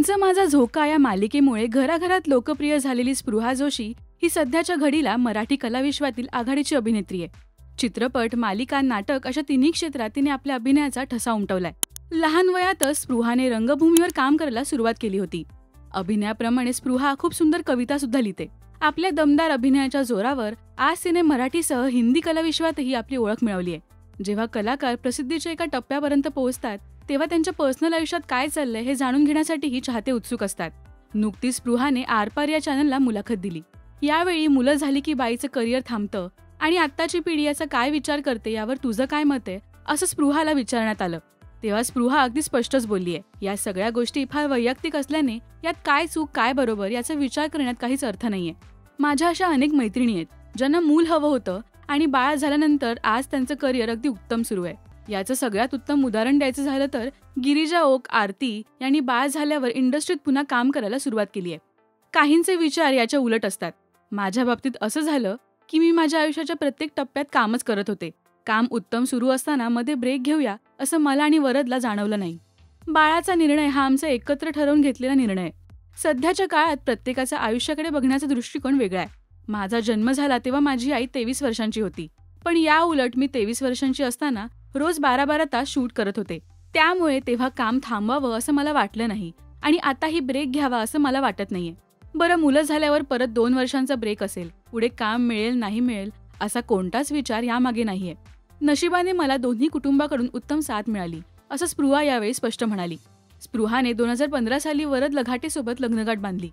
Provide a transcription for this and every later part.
Inch माझा झोका या मालिकेमुळे घराघरात लोकप्रिय झालेली स्पृहा जोशी ही सध्याच्या घडीला मराठी कलाविश्वातील आघाडीची अभिनेत्री आहे. चित्रपट, मालिका, नाटक अशा तिन्ही क्षेत्रात तिने आपल्या अभिनयाचा ठसा उमटवलाय. लहान वयातच स्पृहाने रंगभूमीवर काम करायला सुरुवात केली होती. अभिनयाप्रमाणे स्पृहा खूप सुंदर कविता सुद्धा लिहिते. आपल्या दमदार अभिनयाच्या जोरावर आज तिने मराठीसह हिंदी कलाविश्वातही आपली ओळख मिळवली आहे. जेव्हा कलाकार प्रसिद्धीच्या एका टप्प्यापर्यंत पोहोचतात तेव्हा त्यांच्या पर्सनल आयुष्यात काय चाललंय हे जाणून घेण्यासाठीही चाहते उत्सुक असतात. नुकतीच स्पृहाने आरपार या चॅनलला मुलाखत दिली. यावेळी मुलं झाली की बाईचं करिअर थांबतं आणि आत्ताची पिढी याचा काय विचार करते यावर तुझं काय मत आहे असं स्पृहाला विचारण्यात आलं. तेव्हा स्पृहा अगदी स्पष्टच बोललीये, या सगळ्या गोष्टी फार वैयक्तिक असल्याने यात काय चूक काय बरोबर याचा विचार करण्यात काहीच अर्थ नाहीये. माझ्या अशा अनेक मैत्रिणी आहेत ज्यांना मूल हवं होतं आणि बाळ झाल्यानंतर आज त्यांचं करिअर अगदी उत्तम सुरू आहे. याचं सगळ्यात उत्तम उदाहरण द्यायचं झालं तर गिरिजा ओक आरती यांनी बाळ झाल्यावर इंडस्ट्रीत पुन्हा काम करायला सुरुवात केली आहे. काहींचे विचार याच्या उलट असतात. माझ्या बाबतीत असं झालं की मी माझ्या आयुष्याच्या प्रत्येक टप्प्यात कामच करत होते. काम उत्तम सुरू असताना मध्ये ब्रेक घेऊया असं मला आणि वरदला जाणवलं नाही. बाळाचा निर्णय हा आमचा एकत्र ठरवून घेतलेला निर्णय आहे. सध्याच्या काळात प्रत्येकाचा आयुष्याकडे बघण्याचा दृष्टिकोन वेगळा आहे. माझा जन्म झाला तेव्हा माझी आई 23 वर्षांची होती, पण या उलट मी 23 वर्षांची असताना रोज 12-12 तास शूट करत होते. त्यामुळे तेव्हा काम थांबवावं असं मला वाटलं नाही आणि आताही ब्रेक घ्यावा असं मला वाटत नाहीये. बरं, मुलं झाल्यावर परत 2 वर्षांचा ब्रेक असेल, पुढे काम मिळेल नाही मिळेल असा कोणताच विचार यामागे नाहीये. नशिबाने मला दोन्ही कुटुंबाकडून उत्तम साथ मिळाली असं स्पृहा यावेळी स्पष्ट म्हणाली. स्पृहाने 2015 साली वरद लघाटेसोबत लग्नगाठ बांधली,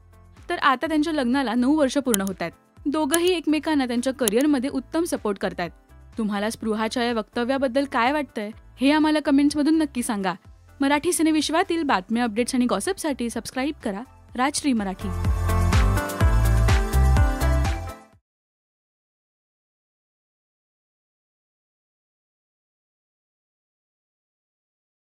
तर आता त्यांच्या लग्नाला 9 वर्ष पूर्ण होत आहेत. दोघंही एकमेकांना त्यांच्या करिअरमध्ये उत्तम सपोर्ट करतात. तुम्हाला स्पृहाच्या या वक्तव्याबद्दल काय वाटतंय हे आम्हाला कमेंट्समधून नक्की सांगा. मराठी सिनेविश्वातील बातम्या, अपडेट्स आणि गॉसिपसाठी सबस्क्राईब करा राजश्री मराठी.